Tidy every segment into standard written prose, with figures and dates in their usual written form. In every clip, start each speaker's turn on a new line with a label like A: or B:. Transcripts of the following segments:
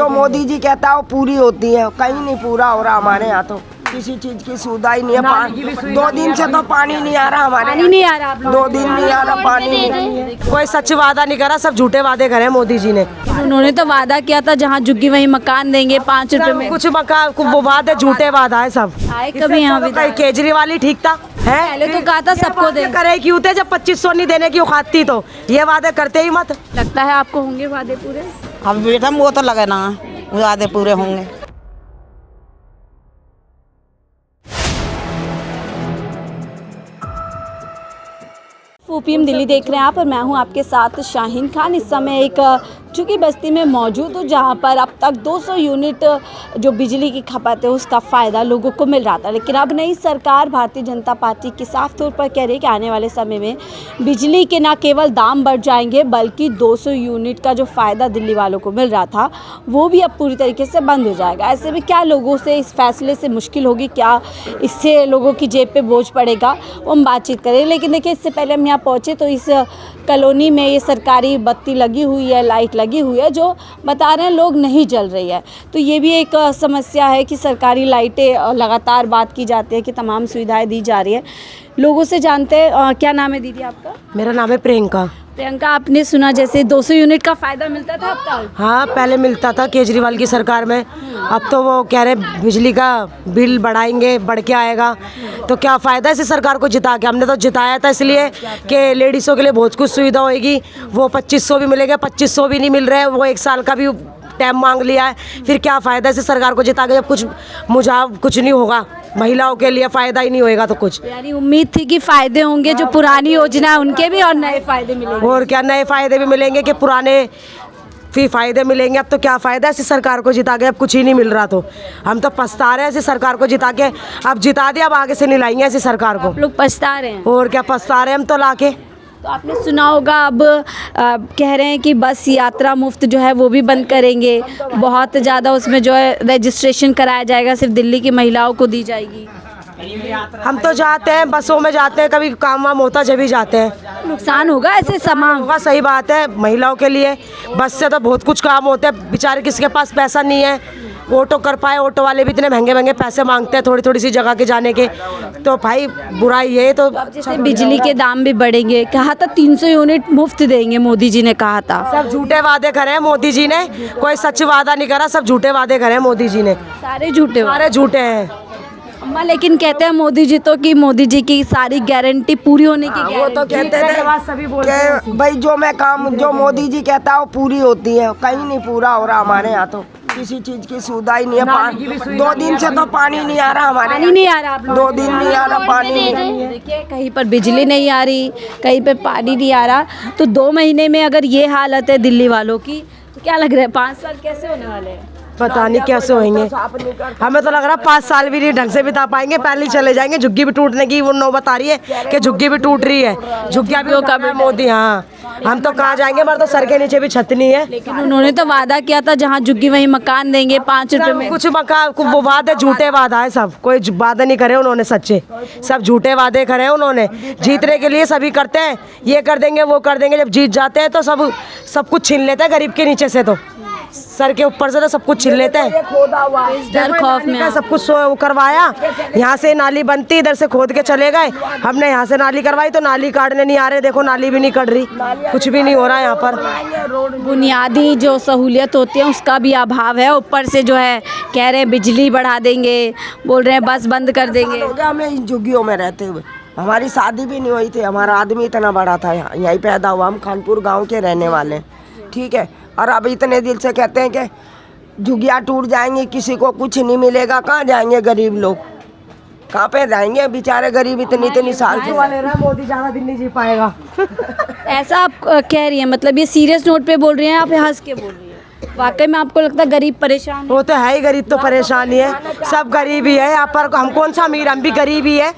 A: जो मोदी जी कहता है वो पूरी होती है, कहीं नहीं पूरा हो रहा हमारे यहाँ तो किसी चीज की सुविधा ही नहीं है। 2 दिन से तो पानी नहीं आ रहा हमारे,
B: पानी नहीं आ रहा आप
A: 2 दिन नहीं आ रहा पानी नहीं।
C: कोई सच वादा नहीं करा, सब झूठे वादे करे मोदी जी ने।
B: उन्होंने तो वादा किया था जहाँ झुग्गी वहीं मकान देंगे 5 रुपए में।
C: कुछ मकान वो वादे झूठे वादा है सब।
B: आए कभी यहाँ विधायक?
C: केजरीवाल ही ठीक था है,
B: पहले तो कहा था सबको दे।
C: करे क्यों थे जब 2500 नहीं देने की औकात थी, तो ये वादे करते ही मत।
B: लगता है आपको होंगे वादे पूरे?
D: अब बेटा वो तो लगे ना वादे पूरे होंगे।
B: OPM दिल्ली देख रहे हैं आप और मैं हूं आपके साथ शाहीन खान। इस समय एक झुग्गी बस्ती में मौजूद हूँ जहां पर अब तक 200 यूनिट जो बिजली की खपत है उसका फ़ायदा लोगों को मिल रहा था, लेकिन अब नई सरकार भारतीय जनता पार्टी की साफ तौर पर कह रही है कि आने वाले समय में बिजली के न केवल दाम बढ़ जाएंगे बल्कि 200 यूनिट का जो फ़ायदा दिल्ली वालों को मिल रहा था वो भी अब पूरी तरीके से बंद हो जाएगा। ऐसे में क्या लोगों से इस फैसले से मुश्किल होगी, क्या इससे लोगों की जेब पे बोझ पड़ेगा, वो हम बातचीत करें। लेकिन देखिए इससे पहले हम यहाँ पहुँचे तो इस कॉलोनी में ये सरकारी बत्ती लगी हुई है, लाइट लगी हुई है जो बता रहे हैं लोग नहीं जल रही है। तो ये भी एक समस्या है कि सरकारी लाइटें लगातार बात की जाती है कि तमाम सुविधाएं दी जा रही है। लोगों से जानते हैं, क्या नाम है दीदी आपका?
C: मेरा नाम है प्रियंका।
B: प्रियंका, आपने सुना जैसे 200 यूनिट का फ़ायदा मिलता था अब तक?
C: हाँ, पहले मिलता था केजरीवाल की सरकार में, अब तो वो कह रहे बिजली का बिल बढ़ाएंगे, बढ़ के आएगा। तो क्या फ़ायदा इसे सरकार को जिता के? हमने तो जिताया था इसलिए कि लेडीज़ों के लिए बहुत कुछ सुविधा होएगी। वो 2500 भी मिलेगा, 2500 भी नहीं मिल रहे हैं, वो 1 साल का भी टाइम मांग लिया है। फिर क्या फ़ायदा इसे सरकार को जिता के जब कुछ नहीं होगा, महिलाओं के लिए फ़ायदा ही नहीं होएगा तो कुछ।
B: यानी उम्मीद थी कि फ़ायदे होंगे जो पुरानी योजना है उनके भी और नए फ़ायदे मिलेंगे।
C: और क्या नए फ़ायदे भी मिलेंगे कि पुराने फिर फ़ायदे मिलेंगे। अब तो क्या फ़ायदा ऐसी सरकार को जिता के, अब कुछ ही नहीं मिल रहा। तो हम तो पछता रहे हैं ऐसी सरकार को जिता के। अब जिता दिया, अब आगे से नहीं लाएंगे ऐसी सरकार को।
B: आप लोग पछता रहे हैं?
C: और क्या पछता रहे हैं हम तो लाके।
B: तो आपने सुना होगा अब कह रहे हैं कि बस यात्रा मुफ्त जो है वो भी बंद करेंगे, बहुत ज़्यादा उसमें जो है रजिस्ट्रेशन कराया जाएगा, सिर्फ दिल्ली की महिलाओं को दी जाएगी।
C: हम तो जाते हैं, बसों में जाते हैं, कभी काम वाम होता जब भी जाते हैं।
B: नुकसान होगा ऐसे सामान
C: होगा, सही बात है। महिलाओं के लिए बस से तो बहुत कुछ काम होते हैं, बेचारे किसी के पास पैसा नहीं है ऑटो कर पाए, ऑटो वाले भी इतने महंगे महंगे पैसे मांगते हैं थोड़ी थोड़ी सी जगह के जाने के। तो भाई बुराई है। तो
B: जैसे बिजली के दाम भी बढ़ेंगे, कहा था 300 यूनिट मुफ्त देंगे, मोदी जी ने कहा था।
C: सब झूठे वादे करे हैं मोदी जी ने, कोई सच वादा नहीं करा, सब झूठे वादे करे हैं मोदी जी ने।
B: सारे झूठे
C: हैं
B: अम्मा, लेकिन कहते हैं मोदी जी तो कि मोदी जी की सारी गारंटी पूरी होने की
A: वो तो कहते थे कि भाई जो मोदी जी कहता है वो पूरी होती है, कहीं नहीं पूरा हो रहा हमारे यहाँ तो किसी चीज की सुविधा ही नहीं है। 2 दिन से तो पानी नहीं आ रहा हमारे,
B: पानी नहीं आ रहा आप
A: 2 दिन नहीं आ रहा पानी नहीं।
B: देखिए कहीं पर बिजली नहीं आ रही, कहीं पर पानी नहीं आ रहा। तो 2 महीने में अगर ये हालत है दिल्ली वालों की तो क्या लग रहा है 5 साल कैसे होने वाले हैं?
C: पता नहीं कैसे होंगे। हमें तो लग रहा है 5 साल भी नहीं ढंग से बिता पाएंगे, पहले ही चले जाएंगे। झुग्गी भी टूटने की वो नौबत आ रही है कि झुग्गी भी टूट रही है, झुग्गियां भी उठा है मोदी। हाँ, हम तो कहाँ जाएंगे, हमारे तो सर के नीचे भी छत नहीं है।
B: लेकिन उन्होंने तो वादा किया था जहाँ झुग्गी वहीं मकान देंगे 5 रुपए में।
C: कुछ मकान वो वादे झूठे वादा है सब, कोई वादे नहीं करे उन्होंने सच्चे, सब झूठे वादे करे हैं उन्होंने। जीतने के लिए सभी करते हैं, ये कर देंगे वो कर देंगे, जब जीत जाते हैं तो सब कुछ छीन लेते हैं गरीब के नीचे से, तो सर के ऊपर से तो सब कुछ छीन लेते हैं।
B: डर खौफ में
C: सब कुछ करवाया, यहाँ से नाली बनती, इधर से खोद के चले गए। हमने यहाँ से नाली करवाई तो नाली काटने नहीं आ रहे, देखो नाली भी नहीं कट रही, कुछ भी नहीं हो रहा है यहाँ पर।
B: बुनियादी जो सहूलियत होती है उसका भी अभाव है, ऊपर से जो है कह रहे हैं बिजली बढ़ा देंगे, बोल रहे हैं बस बंद कर देंगे।
A: हमें इन झुग्गियों में रहते हुए हमारी शादी भी नहीं हुई थी, हमारा आदमी इतना बड़ा था, यहीं पैदा हुआ, हम खानपुर गाँव के रहने वाले, ठीक है। और अब इतने दिल से कहते हैं कि झुग्गियाँ टूट जाएंगी, किसी को कुछ नहीं मिलेगा, कहाँ जाएंगे गरीब लोग, कहाँ पे जाएंगे बेचारे गरीब इतनी साल से।
C: मोदी ज्यादा दिन नहीं जी पाएगा।
B: ऐसा आप कह रही हैं, मतलब ये सीरियस नोट पे बोल रही हैं आप या हंस के बोल रही हैं? वाकई में आपको लगता है गरीब परेशान है?
C: वो तो है ही, गरीब तो परेशान ही है, सब गरीब ही है यहाँ पर। हम कौन सा अमीर, हम भी गरीब ही है,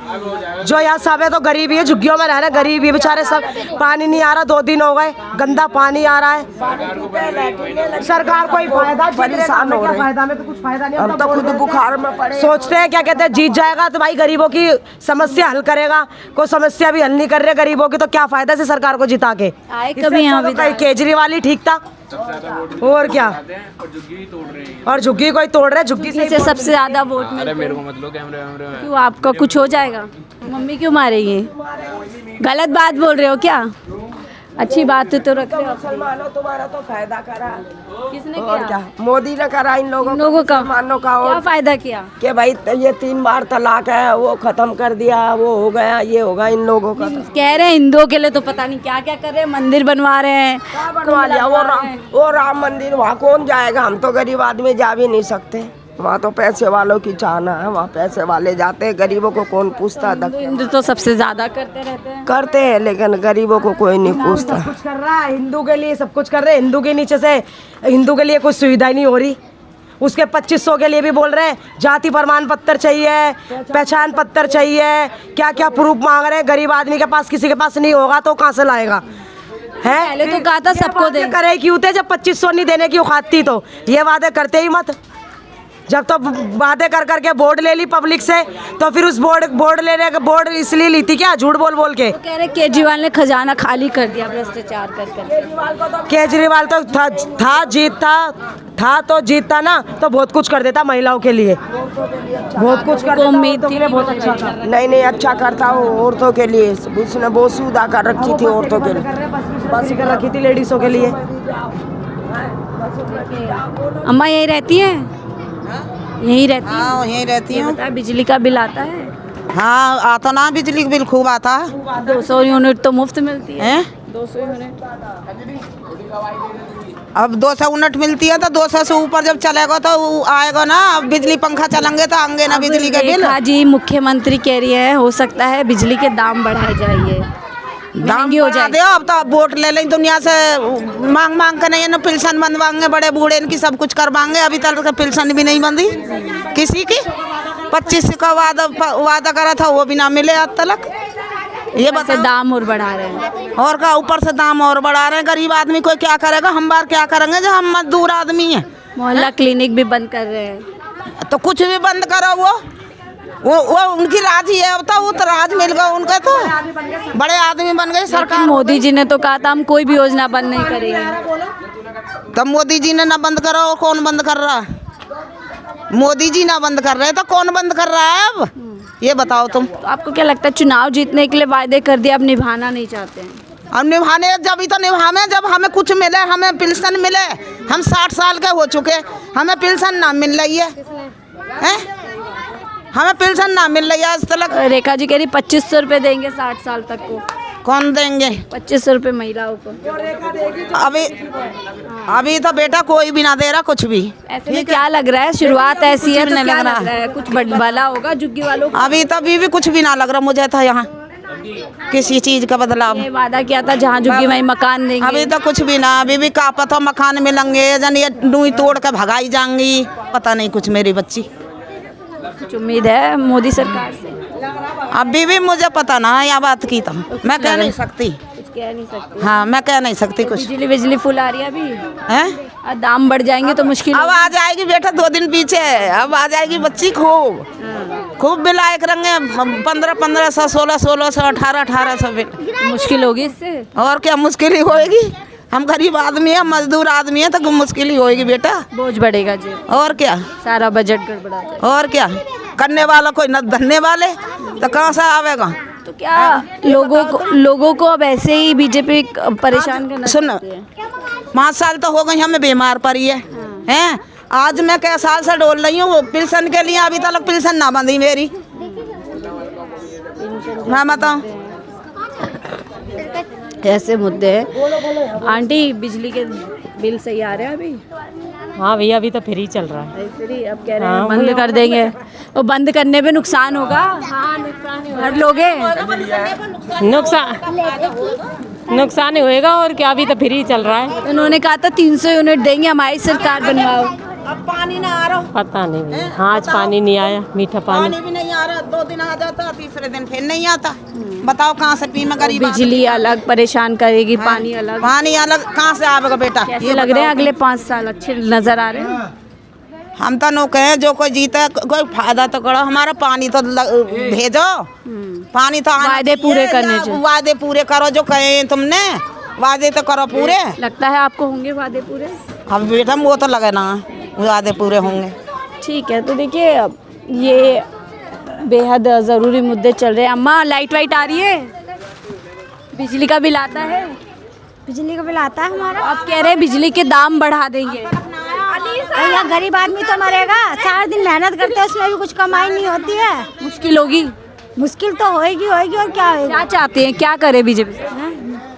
C: जो यहाँ सब है तो गरीब ही है, झुग्गियों में रह रहे गरीब ही बेचारे सब। पानी नहीं आ रहा, 2 दिन हो गए, गंदा पानी आ रहा है। सरकार कोई फायदा,
A: परेशान हो रहे हैं,
C: फायदा में तो कुछ फायदा नहीं।
A: हम तो खुद बुखार में पड़े।
C: सोचते हैं क्या कहते हैं, जीत जाएगा तो भाई गरीबों की समस्या हल करेगा, कोई समस्या भी हल नहीं कर रहे गरीबों की, तो क्या फायदा से सरकार को जिता के।
B: आए कभी यहाँ
C: केजरीवाल ही ठीक था, और क्या, और झुग्गी कोई तोड़ रहे, झुग्गी
B: से सबसे ज्यादा वोट मिलते हैं।
E: मेरे को मत लो कैमरे वैमरे में।
B: क्यों, आपका कुछ हो जाएगा? मम्मी क्यों मारेगी? गलत बात बोल रहे हो क्या? अच्छी बात तो रख रहे हो।
A: मुसलमानों तुम्हारा तो फायदा करा,
B: किसने
A: और
B: किया?
A: क्या मोदी ने करा इन लोगों
B: का
A: मुसलमानों का।
B: क्या
A: और
B: फायदा किया?
A: कि भाई ये 3 बार तलाक है वो खत्म कर दिया, वो हो गया, ये होगा इन लोगों का।
B: कह रहे हैं हिंदुओं के लिए तो पता नहीं क्या क्या कर रहे हैं, मंदिर बनवा रहे हैं।
A: क्या बनवा लिया? वो राम मंदिर, वहाँ कौन जाएगा? हम तो गरीब आदमी जा भी नहीं सकते, वहाँ तो पैसे वालों की चाहना है, वहाँ पैसे वाले जाते हैं, गरीबों को कौन पूछता?
B: हिंदू तो सबसे ज्यादा करते रहते हैं।
A: करते हैं लेकिन गरीबों को कोई नहीं पूछता।
C: सब कुछ कर रहा है, हिंदू के लिए सब कुछ कर रहे हैं, हिंदू के नीचे से हिंदू के लिए कुछ सुविधा ही नहीं हो रही। उसके 2500 के लिए भी बोल रहे हैं जाति प्रमाण पत्र चाहिए, पहचान पत्र चाहिए, क्या क्या प्रूफ मांग रहे हैं। गरीब आदमी के पास, किसी के पास नहीं होगा तो कहाँ से लाएगा? है
B: पहले तो कहा था सबको दे।
C: करे क्यों थे जब 2500 नहीं देने की औकात थी? तो ये वादे करते ही मत। जब तो वादे कर करके वोट ले ली पब्लिक से, तो फिर उस वोट इसलिए ली थी क्या? झूठ बोल बोल के।
B: तो कह रहे केजरीवाल ने खजाना खाली कर दिया भ्रष्टाचार कर कर।
C: केजरीवाल तो था तो जीतता ना, तो बहुत कुछ कर देता महिलाओं के लिए, बहुत कुछ कर देता।
B: उम्मीद थी
C: बहुत अच्छा था।
A: नहीं अच्छा करता वो औरतों के लिए, उसने बहुत सुविधा कर रखी थी औरतों के लिए,
C: बस कर रखी थी लेडीजों के लिए।
B: अम्मा यही रहती है? यही रहती है?
D: हाँ यहीं रहती हूँ।
B: पता है बिजली का बिल आता है?
D: हाँ आता ना, बिजली का बिल खूब आता है।
B: 200 यूनिट तो मुफ्त मिलती है।
D: हैं?
B: 200 यूनिट।
D: अब 200 यूनिट मिलती है तो 200 से ऊपर जब चलेगा तो वो आएगा ना। अब बिजली पंखा चलेंगे तो आएंगे ना बिजली के बिल।
B: रेखा जी मुख्यमंत्री कह रही है हो सकता है बिजली के दाम बढ़ाए जाइए, महंगी हो जाएगी।
D: अब तो वोट ले लें दुनिया से, मांग मांग कर नहीं, पेंशन बनवाएंगे बड़े बूढ़े, इनकी सब कुछ करवाएंगे। अभी तक पेंशन भी नहीं बंदी किसी की। 25 का वादा करा था वो भी ना मिले आज तक। ये
B: बस दाम और बढ़ा रहे हैं,
D: और का ऊपर से दाम और बढ़ा रहे हैं। गरीब आदमी कोई क्या करेगा? हम बार क्या करेंगे जो हम मजदूर आदमी हैं?
B: मोहल्ला क्लिनिक भी बंद कर रहे हैं।
D: तो कुछ भी बंद करो, वो उनकी राज ही है। अब तो वो तो राज मिल गया उनका, तो बड़े आदमी बन गए सरकार।
B: मोदी जी ने तो कहा था हम कोई भी योजना बंद नहीं करेंगे।
D: तब मोदी जी ने ना बंद करो, और कौन बंद कर रहा है? मोदी जी ना बंद कर रहे तो कौन बंद कर रहा है अब? ये बताओ तुम।
B: तो आपको क्या लगता है चुनाव जीतने के लिए वायदे कर दिए, अब निभाना नहीं चाहते हैं?
D: अब निभाने जब ही तो निभावे जब हमें कुछ मिले, हमें पेंशन मिले। हम 60 साल के हो चुके, हमें पेंशन ना मिल रही है, हैं? हमें पेंशन ना मिल रही है आज तक।
B: रेखा जी कह रही 2500 रुपये देंगे 60 साल तक को।
D: कौन देंगे?
B: 2500 रुपये महिलाओं को।
D: अभी तो बेटा कोई भी ना दे रहा कुछ भी।
B: ऐसे में क्या लग रहा है, शुरुआत ऐसी है तो क्या लग रहा है कुछ भला होगा झुग्गी वालों को?
D: अभी भी कुछ भी ना लग रहा मुझे था यहाँ किसी चीज का बदलाव।
B: ये वादा किया था जहाँ झुग्गी वहीं मकान देंगे।
D: अभी तो कुछ भी ना, अभी भी का पता मकान मिलेंगे जन ये डूई तोड़ के भगाई जाएंगी, पता नहीं कुछ मेरी बच्ची।
B: कुछ उम्मीद है मोदी सरकार से?
D: अभी भी मुझे पता ना है, यह बात की तो मैं कह नहीं सकती।
B: कुछ कह नहीं सकते।
D: हाँ मैं कह नहीं सकती कुछ।
B: बिजली फुल आ रही है अभी
D: हैं?
B: और दाम बढ़ जाएंगे तो मुश्किल
D: अब आ जाएगी बेटा 2 दिन पीछे, अब आ जाएगी बच्ची खूब बिल आए करेंगे। 1500 1600 1800 बिल।
B: मुश्किल होगी इससे।
D: और क्या मुश्किल ही होएगी? हम गरीब आदमी है, मजदूर आदमी है, तो मुश्किल ही होएगी बेटा।
B: बोझ बढ़ेगा जी,
D: और क्या,
B: सारा बजट गड़बड़ा जाएगा।
D: और क्या करने वाला कोई न धरने वाले, तो कहाँ से आवेगा?
B: तो क्या लोगों को अब ऐसे ही बीजेपी परेशान करना
D: सुन,
B: चाहती है?
D: 5 साल तो हो गई हमें बीमार पड़ी है, हैं? आज मैं कई साल से डोल रही हूँ पेंशन के लिए, अभी तक पेंशन ना बंधी मेरी। मैं बताऊँ
B: कैसे मुद्दे हैं। आंटी बिजली के बिल सही आ रहे हैं अभी?
F: हाँ भैया अभी तो फ्री चल रहा है।
B: फ्री, अब कह रहे हैं बंद कर देंगे। और बंद करने पे नुकसान होगा? हाँ नुकसान भर लोगे?
F: नुकसान ही होएगा और क्या, अभी तो फ्री चल रहा है।
B: उन्होंने कहा था 300 यूनिट देंगे, हमारी सरकार बनवाओ।
D: अब पानी ना आ रहा,
F: पता नहीं भैया। हाँ आज पानी नहीं आया, मीठा
D: पानी भी नहीं आ रहा। 2 दिन आ जाता, तीसरे दिन फिर नहीं आता। बताओ कहाँ से पी में गरीब?
B: बिजली अलग परेशान करेगी, पानी अलग।
D: पानी अलग कहाँ से आवेगा बेटा?
B: कैसे लग रहे हैं अगले 5 साल? अच्छे नजर आ रहे हैं?
D: हम तो नो कहे जो कोई जीता कोई फायदा तो करो, हमारा पानी तो भेजो। पानी तो
B: वादे पूरे करने चाहिए।
D: वादे पूरे करो जो कहे तुमने, वादे तो करो पूरे।
B: लगता है आपको होंगे वादे पूरे?
D: हम बेटा वो तो लगे ना वादे पूरे होंगे।
B: ठीक है, तो देखिए ये बेहद ज़रूरी मुद्दे चल रहे हैं। अम्मा लाइट वाइट आ रही है? बिजली का बिल आता है?
E: बिजली का बिल आता है हमारा।
B: आप कह रहे हैं बिजली के दाम बढ़ा देंगे।
E: भैया गरीब आदमी तो मरेगा, सारा दिन मेहनत करते हैं उसमें भी कुछ कमाई नहीं होती है।
B: मुश्किल होगी?
E: मुश्किल तो होएगी होएगी और क्या होएगा।
B: क्या चाहते हैं, क्या करे बीजेपी?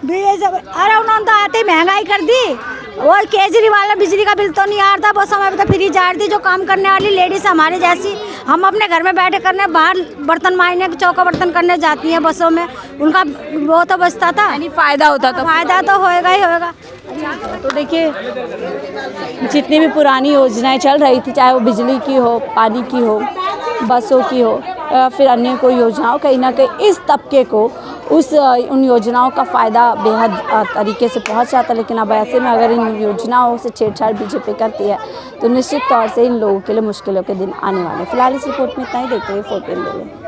E: अरे उन्होंने तो आते ही महंगाई कर दी। वो केजरीवाल ने बिजली का बिल तो नहीं आ रहा, वो समय पे तो फ्री जार दी। जो काम करने वाली लेडीज हमारे जैसी, हम अपने घर में बैठे करने बाहर बर्तन मारने चौका बर्तन करने जाती हैं बसों में, उनका वो तो बचता था।
B: यानी फायदा होता था।
E: फायदा तो होएगा ही होएगा।
B: तो देखिए जितनी भी पुरानी योजनाएं चल रही थी, चाहे वो बिजली की हो, पानी की हो, बसों की हो या फिर अन्य कोई योजनाओं, कहीं ना कहीं इस तबके को उन योजनाओं का फ़ायदा बेहद तरीके से पहुंच जाता है। लेकिन अब ऐसे में अगर इन योजनाओं से छेड़छाड़ बीजेपी करती है तो निश्चित तौर से इन लोगों के लिए मुश्किलों के दिन आने वाले हैं। फिलहाल इस रिपोर्ट में इतना ही। देखते हुए 4PM डेली।